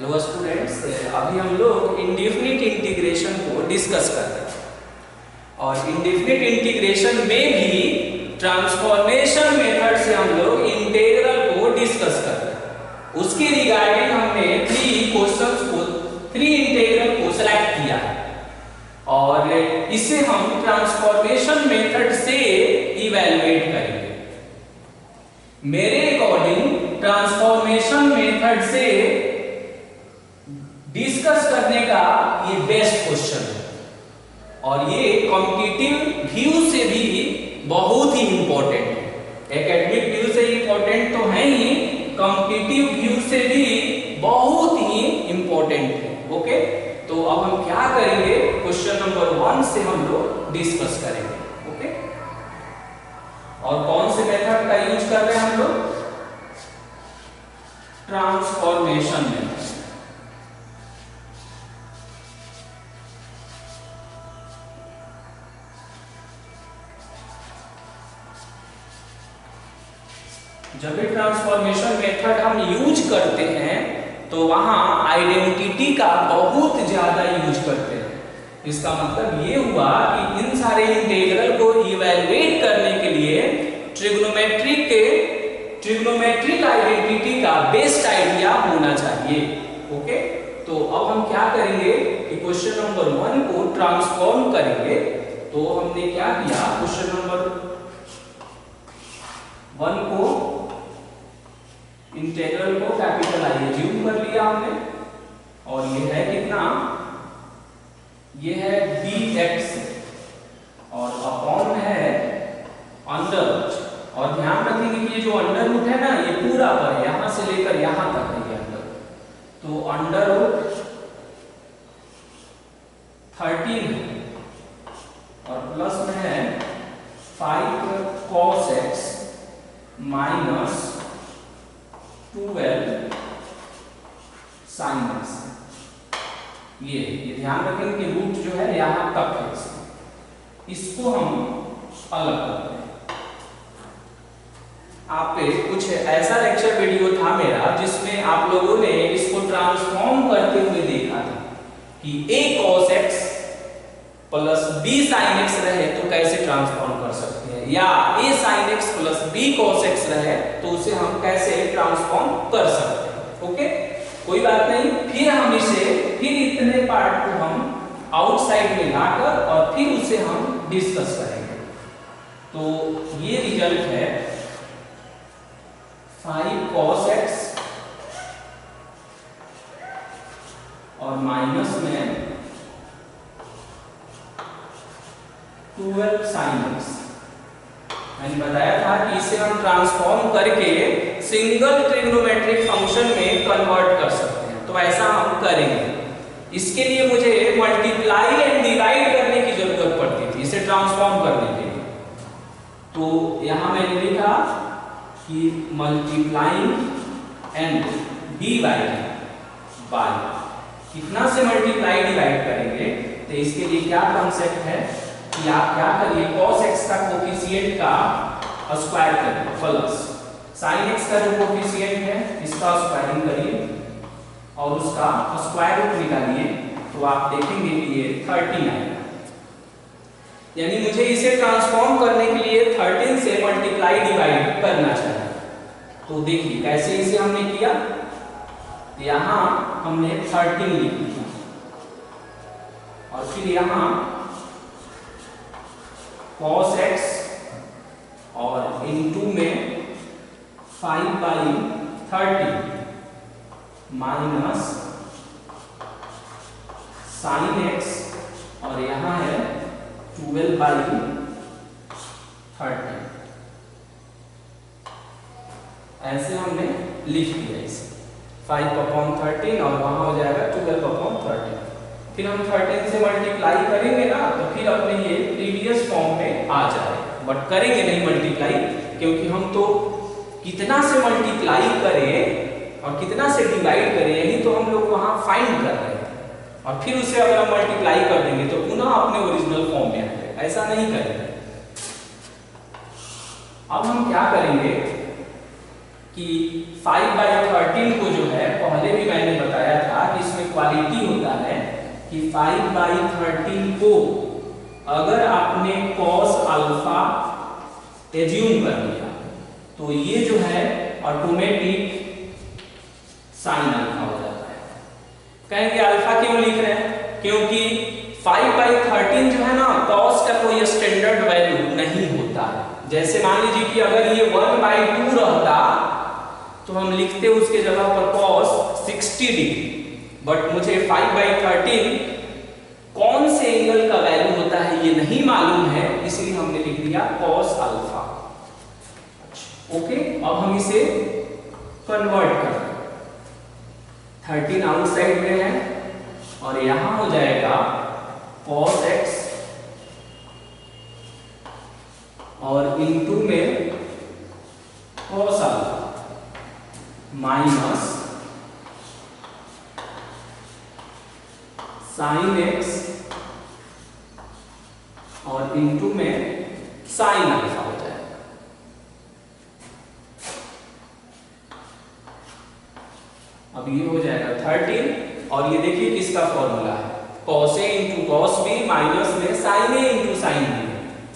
Hello students, अभी हम लोग इंडेफिनिट इंटीग्रेशन को डिस्कस कर रहे हैं और इंडेफिनिट इंटीग्रेशन में भी ट्रांसफॉर्मेशन मेथड से हम लोग इंटीग्रल को डिस्कस कर रहे हैं। उसके रिगार्डिंग हमने थ्री इंटीग्रल को सेलेक्ट किया है और इसे हम ट्रांसफॉर्मेशन मेथड से इवैल्यूएट करेंगे। मेरे अकॉर्डिंग ट्रांसफॉर्मेशन मेथड से डिस्कस करने का ये बेस्ट क्वेश्चन है और ये कॉम्पिटिटिव व्यू से भी बहुत ही इंपॉर्टेंट है। एकेडमिक व्यू से इंपॉर्टेंट तो है ही, कॉम्पिटिटिव व्यू से भी बहुत ही इंपॉर्टेंट है। ओके, तो अब हम क्या करेंगे, क्वेश्चन नंबर 1 से हम लोग डिस्कस करेंगे। ओके, और कौन से मेथड का यूज कर रहे हैं हम लोग? Transformation method. जब भी ट्रांसफॉर्मेशन मेथड हम यूज करते हैं तो वहां आइडेंटिटी का बहुत ज्यादा यूज करते हैं। इसका मतलब ये हुआ कि इन सारे इंटीग्रल को इवैल्यूएट करने के लिए ट्रिग्नोमेट्रिक आइडेंटिटी का बेस्ट आइडिया होना चाहिए। ओके, तो अब हम क्या करेंगे कि क्वेश्चन नंबर 1 को ट्रांसफॉर्म करेंगे। तो हमने क्या किया, क्वेश्चन नंबर 1 को इंटीग्रल को कैपिटल आई एज्यूम कर लिया हमने और ये है कितना, ये है dx और अपॉन है अंडर रूट। और ध्यान रखेंगे कि ये जो अंडर रूट है ना, ये पूरा पर है, यहां से लेकर यहां तक है ये अंडर। तो अंडर रूट 13 है और प्लस में है 5 cos x minus 12 sin x। ये ध्यान रखेंगे कि रूट जो है यहां तक है, इसको हम अलग करते हैं। आप पे कुछ ऐसा लेक्चर वीडियो था मेरा जिसमें आप लोगों ने इसको ट्रांसफॉर्म करते हुए देखा था कि a cos x plus b sin x रहे तो कैसे ट्रांसफॉर्म कर सकते हैं, या a sin x plus b cos x रहे तो उसे हम कैसे ट्रांसफॉर्म कर सकते हैं। ओके, कोई बात नहीं। फिर इतने पार्ट को हम आउटसाइड में लाकर और फिर उसे हम डिस्कस करेंगे। तो ये रिजल्ट है 5 cos x और माइनस में 12 sin x। मैंने बताया था कि इसे हम ट्रांसफॉर्म करके सिंगल ट्रिग्नोमेट्रिक फंक्शन में कन्वर्ट कर सकते हैं, तो ऐसा हम करेंगे। इसके लिए मुझे मल्टीप्लाई एंड डिवाइड करने की जरूरत पड़ती थी इसे ट्रांसफॉर्म करने के लिए। तो यहां मैंने लिखा कि मल्टीप्लाइंग एंड डिवाइड बाय, कितना से मल्टीप्लाई डिवाइड करेंगे, तो इसके लिए क्या कॉन्सेप्ट है कि आप क्या करिए, cos x का कोफिशिएंट का स्क्वायर करिए प्लस sin x का जो कोफिशिएंट है इसका स्क्वायरिंग करिए और उसका स्क्वायर रूट निकालिए, तो आप देखेंगे कि ये 13 आएगा। यानी मुझे इसे ट्रांसफॉर्म करने के लिए 13 से मल्टीप्लाई डिवाइड करना चाहिए। तो देखिए कैसे इसे हमने किया, यहां हमने 13 लिख दिया और फिर यहां cos x और इनटू में 5/30 माइनस sin x और यहां है 12/30। ऐसे हमने लिख दिया इसे 5/13 और वहां हो जाएगा 12/30। फिर हम 13 से मल्टीप्लाई करेंगे ना, तो फिर अपने ये प्रीवियस फॉर्म में आ जाएगा, बट करेंगे नहीं मल्टीप्लाई, क्योंकि हम तो कितना से मल्टीप्लाई करें और कितना से डिवाइड करें यही तो हम लोग वहां फाइंड कर रहे हैं। और फिर उसे अगर हम मल्टीप्लाई कर देंगे तो पुनः अपने ओरिजिनल फॉर्म में आएंगे, ऐसा नहीं करेंगे। अब हम क्या करेंगे कि 5/13 को जो है, पहले भी मैंने बताया था कि इसमें क्वालिटी होता है कि 5/13 को अगर आपने cos अल्फा एज्यूम कर लिया तो ये जो है ऑटोमेटिक साइन अल्फा हो जाता है। कहेंगे अल्फा क्यों लिख रहे हैं? क्योंकि 5/13 जो है ना, cos का कोई स्टैंडर्ड वैल्यू नहीं होता है। जैसे मान लीजिए कि अगर ये 1/2 रहता तो हम लिखते उसके जगह पर cos 60 डिग्री, बट मुझे 5/13 कौन से एंगल का वैल्यू होता है ये नहीं मालूम है, इसलिए हमने लिख दिया cos अल्फा। ओके, अब हम इसे कन्वर्ट कर 13 आउटसाइड में है और यहां हो जाएगा cos x और इनटू में cos alpha minus sin x और इनटू में sin अल्फा हो जाएगा। अब ये हो जाएगा 13 और ये देखिए किसका फॉर्मूला है, cos a into cos b minus में sin a into sin b।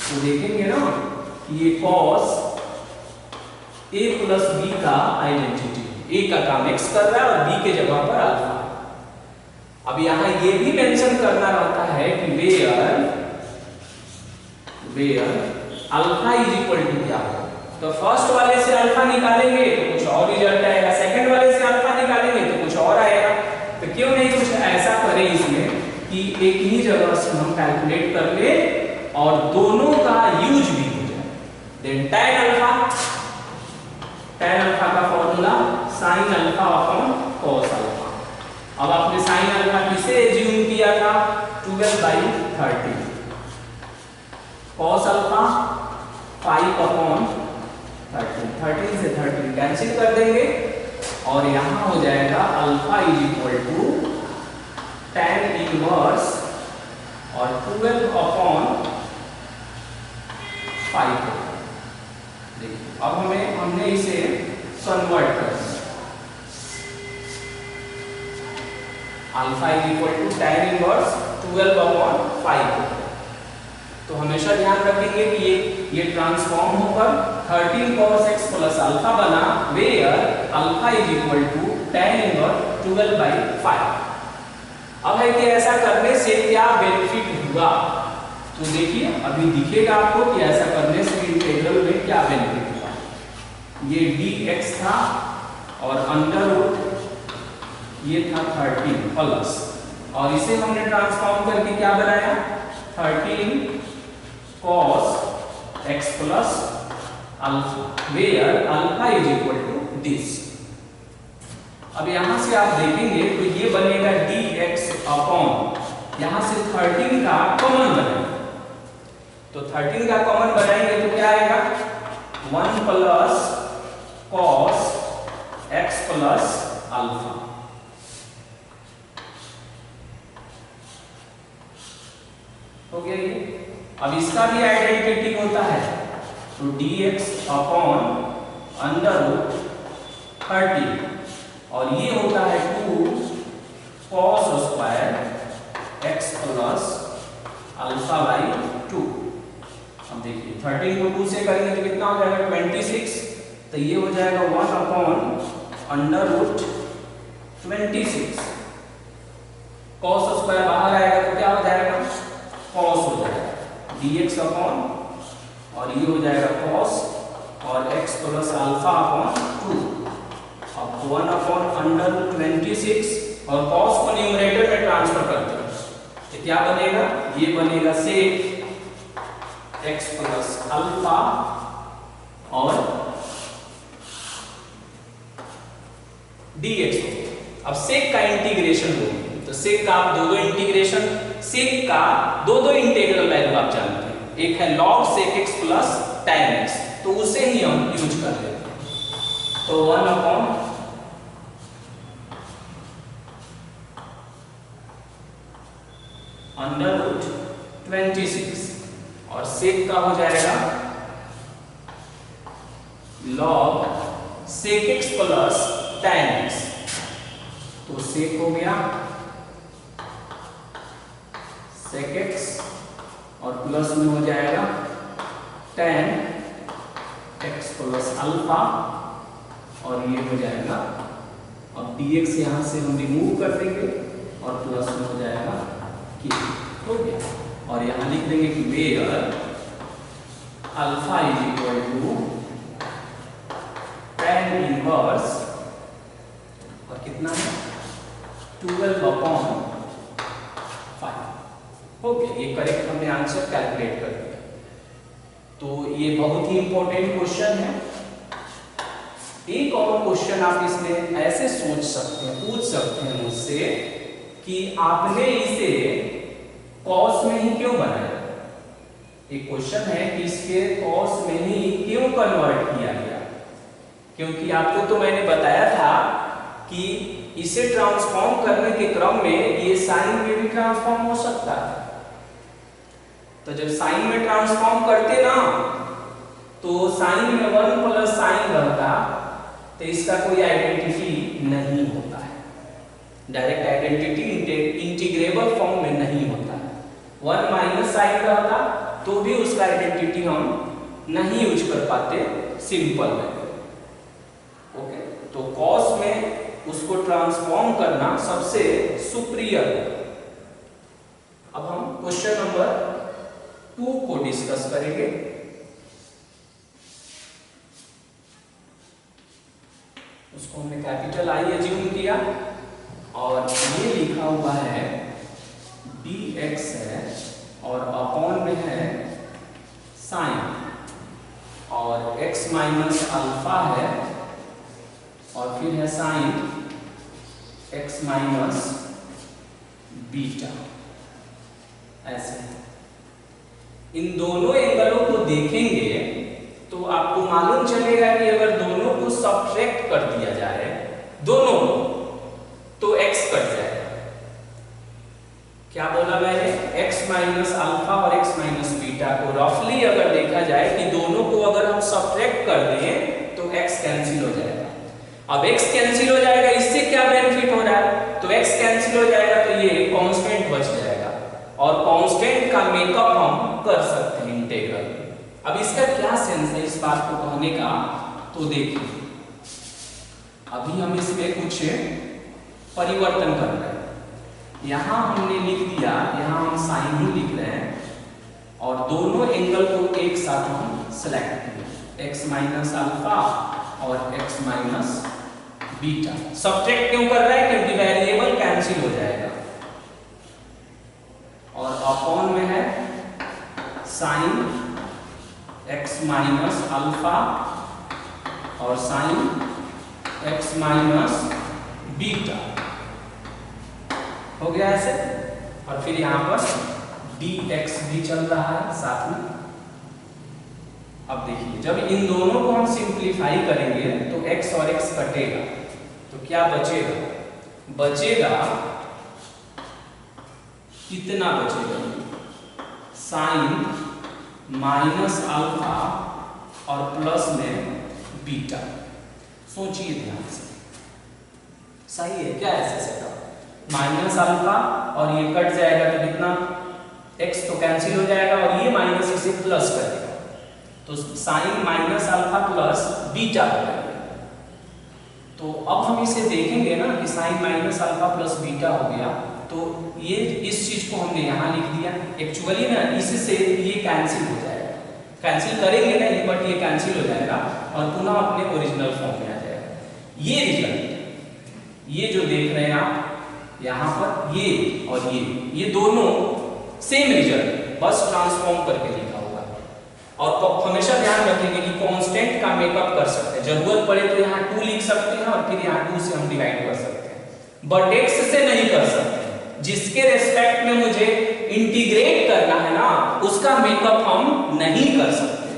तो देखेंगे ना कि ये cos a प्लस b का आइडेंटिटी, a का काम x कर रहा है और b के जगह पर अल्फा। अब यहां ये भी मेंशन करना रहता है कि where alpha is equal to क्या हो। तो फर्स्ट वाले से अल्फा निकालेंगे तो कुछ और रिजल्ट आएगा, सेकंड वाले से अल्फा निकालेंगे तो कुछ और आएगा। तो क्यों नहीं कुछ ऐसा करें इसमें कि एक ही जगह से हम कैलकुलेट कर ले और दोनों का यूज भी हो जाए। देन tan अल्फा का formula sin alpha upon cos alpha. अब आपने sin अल्फा किसे एज्यूम किया था? 12/13। cos अल्फा 5/13, 13 से 13 कैंसिल कर देंगे और यहां हो जाएगा alpha is equal to tan inverse और 12/5। देखिए अब हमने इसे कन्वर्ट कर दिया। Alpha is equal to tan inverse 12/5। तो हमेशा ध्यान रखेंगे कि ये ट्रांसफॉर्म होकर 13 cos x प्लस अल्फा बना, where alpha is equal to tan inverse 12/5। अब है कि ऐसा करने से क्या बेनिफिट हुआ, तो देखिए अभी दिखेगा आपको कि ऐसा करने से इंटीग्रल में क्या बेनिफिट हुआ। ये dx था और अंडर रूट ये था 13 प्लस, और इसे हमने ट्रांसफॉर्म करके क्या बनाया 13 cos x plus alpha, where alpha is equal to this. अब यहां से आप देखेंगे तो ये बनेगा dx अपॉन, यहां से 13 का कॉमन बनाएंगे तो 13 का कॉमन बनाएंगे तो क्या आएगा 1 plus cos x plus alpha. हो गया ये। अब इसका भी आइडेंटिटी होता है तो dx अपॉन अंडर रूट 13 और ये होता है 2 cos square x plus alpha by 2। अब देखिए 13 को 2 से करेंगे तो कितना हो जाएगा 26, तो ये हो जाएगा 1 upon under root 26। cos square बाहर आएगा तो क्या हो जाएगा cos हो जाएगा dx अपॉन और ये हो जाएगा cos और x प्लस अल्फा अपॉन 2। अब 1 अपॉन अंडर रूट 26 और cos को न्यूमरेटर में ट्रांसफर करते हैं तो क्या बनेगा, ये बनेगा सेक x प्लस अल्फा और dx। अब सेक का इंटीग्रेशन हो, तो सेक का आप दो इंटीग्रेशन, सेक का दो इंटीग्रल वैल्यू आप जानते हैं, एक है log sec x plus tan x, तो उसे ही हम यूज कर लेते हैं। तो 1 अपॉन अंडर रूट 26 और सेक का हो जाएगा log sec x plus tan x, तो sec हो गया sec x और प्लस में हो जाएगा tan x प्लस अल्फा और ये हो जाएगा, अब dx यहाँ से हम रिमूव कर देंगे और प्लस में हो जाएगा कि हो गया, और यहाँ लिख देंगे कि where alpha is equal to tan inverse और कितना है 12/5 हो गया। ये करेक्ट हमने आंसर कैलकुलेट कर दिया। तो ये बहुत ही इंपॉर्टेंट क्वेश्चन है। एक और क्वेश्चन आप इसमें ऐसे सोच सकते हैं, पूछ सकते हैं मुझसे कि आपने इसे कॉस में ही क्यों बनाया। एक क्वेश्चन है कि इसके कॉस में ही क्यों कन्वर्ट किया गया, क्योंकि आपको तो मैंने बताया था कि इसे ट्रांसफॉर्म करने के क्रम में ये साइन में भी ट्रांसफॉर्म हो सकता है। तो जब साइन में ट्रांसफॉर्म करते ना तो साइन में 1 प्लस साइन रहता, तो इसका कोई आइडेंटिटी नहीं होता है, डायरेक्ट आइडेंटिटी इंटीग्रेबल फॉर्म में नहीं होता है। 1 माइनस साइन रहता तो भी उसका आइडेंटिटी हम नहीं यूज कर पाते सिंपल में। ओके, तो कॉस में उसको ट्रांसफॉर्म करना सबसे सुपीरियर है। अब हम क्वेश्चन नंबर 2 को डिस्कस करेंगे। उसको हमने कैपिटल आई एज्यूम किया और ये लिखा हुआ है dx है और अपॉन में है साइन और x माइनस अल्फा है और फिर है साइन x माइनस बीटा। ऐसे इन दोनों एंगलों को देखेंगे तो आपको मालूम चलेगा कि अगर दोनों को सब्ट्रैक्ट कर दिया जाए दोनों तो x कट जाएगा। क्या बोला मैंने, x माइनस अल्फा और x माइनस बीटा को रफली अगर देखा जाए कि दोनों को अगर हम सब्ट्रैक्ट कर दें तो x कैंसिल हो जाएगा। अब x कैंसिल हो जाएगा, इससे क्या बेनिफिट हो रहा है, तो x कैंसिल हो जाएगा तो ये कांस्टेंट बच जाएगा और कांस्टेंट का मेकअप हम कर सकते हैं इंटीग्रल। अब इसका क्या सेंस है इस बात को कहने का, तो देखिए अभी हम इसमें कुछ परिवर्तन कर रहे हैं। यहां हमने लिख दिया, यहां हम साइन ही लिख रहे हैं और दोनों एंगल को एक साथ हम सेलेक्ट किए, x माइनस अल्फा और x माइनस बीटा। सब्ट्रैक्ट क्यों कर रहा है, क्योंकि वेरिएबल कैंसिल हो जाएगा और अपॉन में है साइन x माइनस अल्फा और साइन x माइनस बीटा हो गया ऐसे, और फिर यहां पर dx भी चल रहा है साथ में। अब देखिए जब इन दोनों को हम सिंप्लीफाई करेंगे तो x और x कटेगा तो क्या बचेगा, बचेगा कितना बचेगा, साइन माइनस अल्फा और प्लस में बीटा। सोचिए ध्यान से, सही है क्या ऐसे सेटअप, माइनस अल्फा और ये कट जाएगा तो कितना, x तो कैंसिल हो जाएगा और ये माइनस इसे प्लस करेगा तो sine minus alpha plus beta हो जाएगा। तो अब हम इसे देखेंगे ना कि sine minus alpha plus beta हो गया, तो ये इस चीज को हमने यहाँ लिख दिया। एक्चुअली ना इससे ये कैंसिल हो जाएगा, कैंसिल करेंगे नहीं बट ये कैंसिल हो जाएगा और पुनः अपने ओरिजिनल फॉर्म में आ जाएगा। ये रिजल्ट, ये जो देख रहे हैं आप यहाँ पर, ये और ये दोनों सेम रिजल्ट, बस ट्रांसफॉर्म करके लिखा हुआ है। और तो हमेशा ध्यान रखेंगे कि कांस्टेंट का मेकअप कर सकते हैं, जरूरत पड़े तो यहाँ 2 लिख सकते हैं और फिर यहाँ 2 से हम डिवाइड कर सकते हैं, बट x से नहीं कर सकते। जिसके रेस्पेक्ट में मुझे इंटीग्रेट करना है ना उसका मेकअप हम नहीं कर सकते,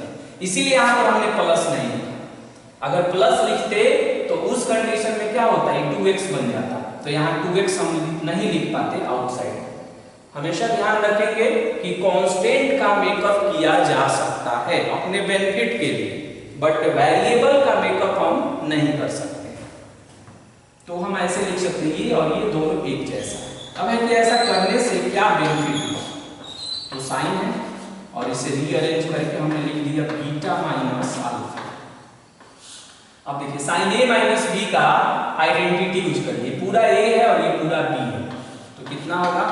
इसीलिए यहाँ पर हमने प्लस नहीं लिखा। अगर प्लस लिखते तो उस कंडीशन में क्या होता है, 2x बन जाता, तो यहाँ 2x हम नहीं लिख पाते आउटसाइड। हमेशा ध्यान रखेंगे कि कांस्टेंट का मेकअप किया जा सकता है अपने बेनिफिट के लिए, बट वेरिएबल का मेकअप हम नहीं और ये दोनों एक जैसा है। अब है कि ऐसा करने से क्या बेनिफिट हुआ, तो साइन है और इसे रीअरेंज करके हमने लिख दिया बीटा माइनस अल्फा। अब देखिए साइन ए माइनस बी का आइडेंटिटी यूज करिए, पूरा ए है और ये पूरा बी है, तो कितना होगा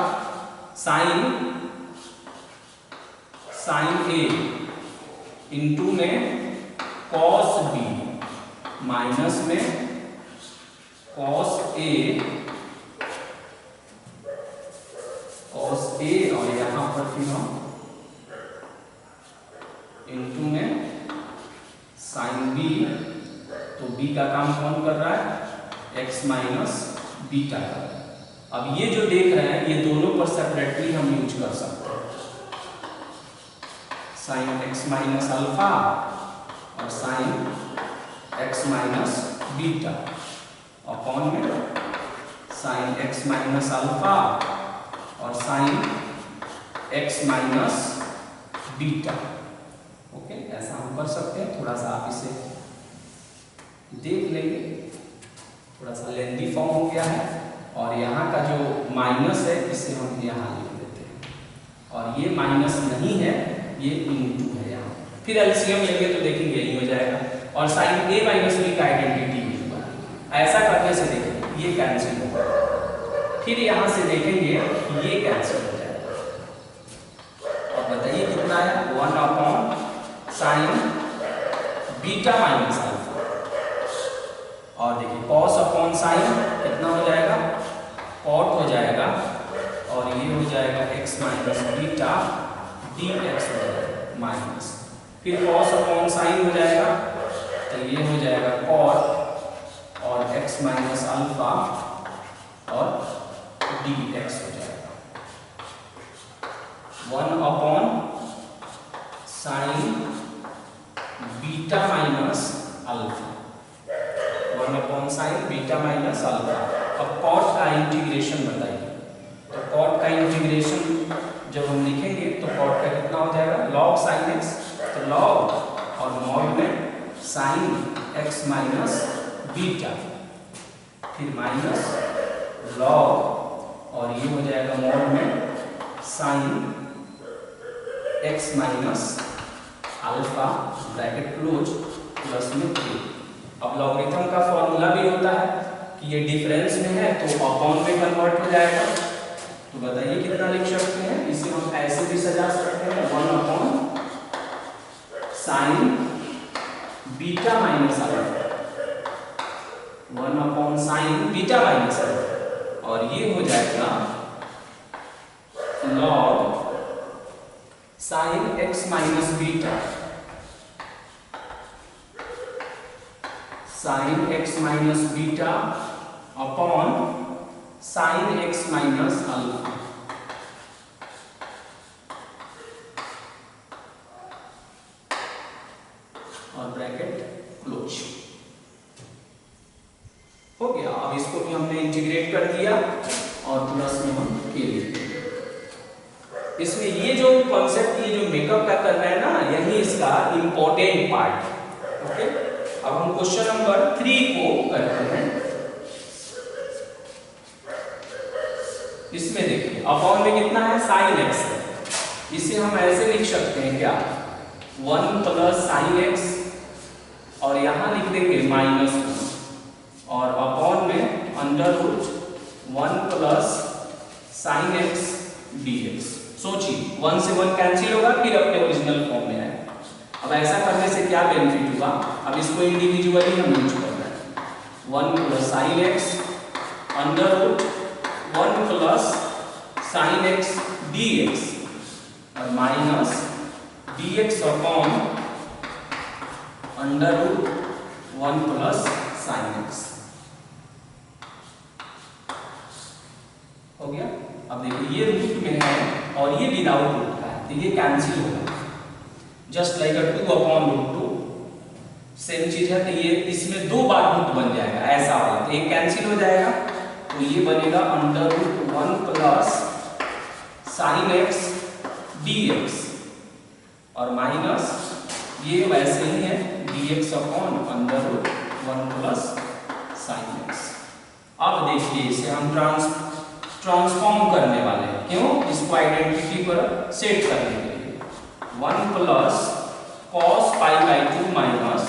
साइन ए इंटू में कॉस बी माइनस में कॉस ए और यहां पर फिर हम इंटू में साइन बी, तो बी का काम कौन कर रहा है x माइनस बीटा का। अब ये जो देख रहे हैं ये दोनों पर सेपरेटली हम यूज कर सकते हैं, साइन x माइनस अल्फा और sine x minus beta upon में साइन x माइनस अल्फा और sine x minus beta. Okay, ऐसा हम कर सकते हैं। थोड़ा सा आप इसे देख लेंगे, थोड़ा सा लेंथी फॉर्म हो गया है और यहाँ का जो माइनस है इसे हम यहाँ लिख देते हैं और ये माइनस नहीं है, ये इनटू है यहाँ। फिर एलसीएम लेंगे तो देखेंगे यही हो जाएगा और साइन ए माइनस बी का आइडेंटिटी भी हुआ। ऐसा करने से देखेंगे ये कैंसिल होगा, फिर यहाँ से देखेंगे ये कैंसिल हो जाएगा और बताइए कितना है 1 upon sine beta minus alpha और देखिए कॉस अपॉन साइन कितना हो जाएगा कॉट हो जाएगा और ये हो जाएगा x माइनस बीटा dx हो जाएगा माइनस, फिर कॉस अपॉन साइन हो जाएगा तो ये हो जाएगा कॉट और x माइनस अल्फा और dx हो जाएगा 1 upon sine beta minus alpha, 1 upon sine beta minus alpha. अब कॉट का इंटीग्रेशन बताइए, तो कॉट का इंटीग्रेशन जब हम लिखेंगे तो कॉट का कितना हो जाएगा लॉग साइन x, तो लॉग और मॉड में साइन x माइनस बीटा, फिर माइनस लॉग और ये हो जाएगा मॉड में sine x minus alpha bracket close plus में a। अब लॉगरिथम का फॉर्मूला भी होता है कि ये डिफरेंस में है तो अपॉन में कन्वर्ट हो जाएगा, तो बताइए कितना लिख सकते हैं, इसे हम ऐसे भी सजा सकते हैं 1 upon sine beta minus alpha, 1 upon sine beta minus alpha और ये हो जाएगा log sine x minus beta, sine x minus beta upon sine x minus alpha और ब्रैकेट क्लोज हो गया। अब इसको भी हमने इंटीग्रेट कर दिया और प्लस में हम के लिए इसमें ये जो कॉन्सेप्ट ये जो मेकअप का कर रहा है ना, यही इसका इंपॉर्टेंट पार्ट है। ओके, अब हम क्वेश्चन नंबर 3 को करते हैं। इसमें देखिए अपॉन में कितना है साइन x है, इसे हम ऐसे लिख सकते हैं क्या 1 प्लस साइन x और यहां लिख देंगे माइनस 1 और अपॉन में under root 1 plus sine x dx। सोचिए 1 से 1 कैंसिल होगा फिर अपने ओरिजिनल फॉर्म में आएगा। अब ऐसा करने से क्या बेनिफिट हुआ, अब इसको इंडिविजुअली हम यूज कर रहे हैं 1 plus sine x under root 1 plus sine x dx और minus dx upon under root 1 plus sine x हो गया। अब देखिए ये रूट में है और ये विदाउट रूट का है, तो ये कैंसिल होगा just like 2 upon root 2 same चीज है, तो ये इसमें 2 बार रूट बन जाएगा ऐसा वाला, तो एक कैंसिल हो जाएगा तो ये बनेगा under root 1 plus sine x dx और माइनस ये वैसे ही है dx upon under root 1 plus sine x। अब देखिए देखिए इसे हम ट्रांसफॉर्म करने वाले हैं। क्यों? इसको आइडेंटिटी पर सेट करने के लिए 1 plus cos pi by 2 minus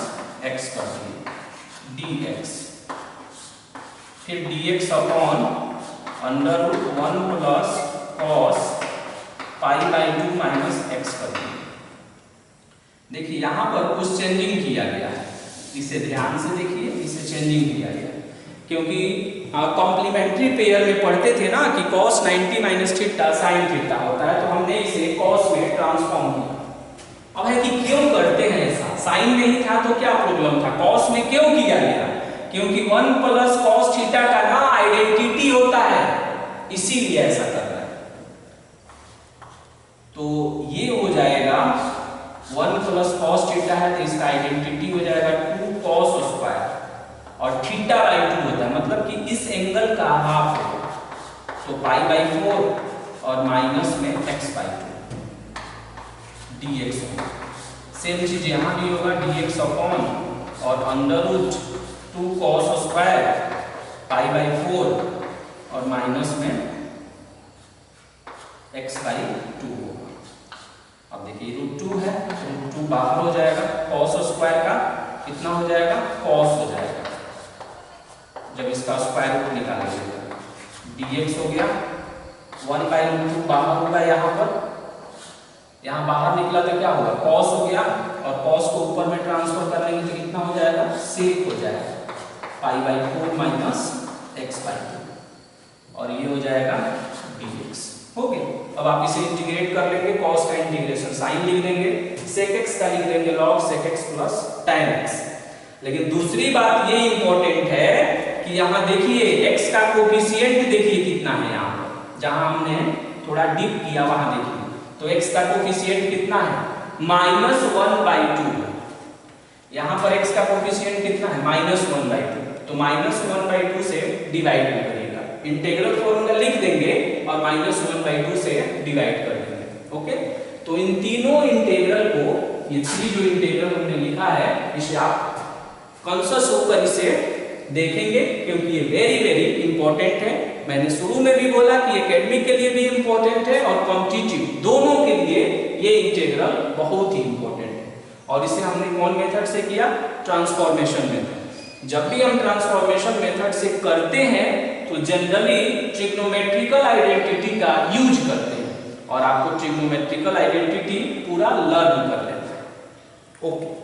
x कर दिए dx, फिर dx upon under root 1 plus cos pi by 2 minus x कर दिए। देखिए यहाँ पर कुछ चेंजिंग किया गया है, इसे ध्यान से देखिए, इसे चेंजिंग किया गया है क्योंकि कॉम्प्लीमेंट्री पेयर में पढ़ते थे ना कि cos 90 minus theta sine theta होता है, तो हमने इसे cos में ट्रांसफॉर्म किया। अब है कि क्यों करते हैं ऐसा? साइन में ही था तो क्या प्रॉब्लम था, cos में क्यों किया गया? क्योंकि 1 प्लस cos थीटा का ना आइडेंटिटी होता है, इसीलिए ऐसा कर रहा है। तो ये हो जाएगा 1 प्लस cos थीटा है तो इसका आइडेंटिटी हो जाएगा 2 cos स्क्वायर, और थीटा बाई 2 होता है, मतलब कि इस एंगल का हाफ होगा, तो पाई बाई 4 और माइनस में x बाई 2 dx होगा। सेम चीज यहाँ भी होगा, dx अपॉन और under root 2 cos square pi by 4 और माइनस में x बाई 2 होगा। अब देखिए रूट 2 है, रूट 2 बाहर हो जाएगा, cos स्क्वायर का कितना हो जाएगा, cos हो जाएगा जब इसका स्क्वायर रूट निकालेंगे। dx हो गया 1 बाई रूट 2 बाहर होगा, यहाँ बाहर निकला तो क्या होगा, cos हो गया, और cos को ऊपर में ट्रांसफर कर लेंगे तो कितना हो जाएगा, sec हो जाएगा पाई बाई 4 माइनस x बाई 2, और ये हो जाएगा dx। हो गया। अब आप इसे इंटीग्रेट कर लेंगे, cos का इंटीग्रेशन साइन लिख देंगे, sec x का लिख देंगे log sec x plus tan x। लेकिन दूसरी बात ये इंपॉर्टेंट है कि यहाँ देखिए x का कोफिशिएंट देखिए कितना है, यहाँ पर जहां हमने थोड़ा डिप किया वहां देखिए, तो x का कोफिशिएंट कितना है, -1/2। यहाँ पर x का कोफिशिएंट कितना है, -1/2, तो -1/2 से डिवाइड करिएगा, इंटीग्रल फॉर्मूला लिख देंगे और -1/2 से डिवाइड कर देंगे। ओके, तो इन तीनों इंटीग्रल को, ये थ्री जो इंटीग्रल हमने लिखा है, इसे आप कॉन्शियस होकर इसे देखेंगे क्योंकि ये वेरी वेरी इंपॉर्टेंट है। मैंने शुरू में भी बोला कि एकेडमिक के लिए भी इंपॉर्टेंट है और कॉम्पिटिटिव दोनों के लिए ये इंटीग्रल बहुत ही इंपॉर्टेंट है। और इसे हमने कौन मेथड से किया, ट्रांसफॉर्मेशन मेथड। जब भी हम ट्रांसफॉर्मेशन मेथड से करते हैं तो जनरली ट्रिग्नोमेट्रिकल आइडेंटिटी का यूज करते हैं और आपको ट्रिग्नोमेट्रिकल आइडेंटिटी पूरा लर्न कर लेना है। ओके।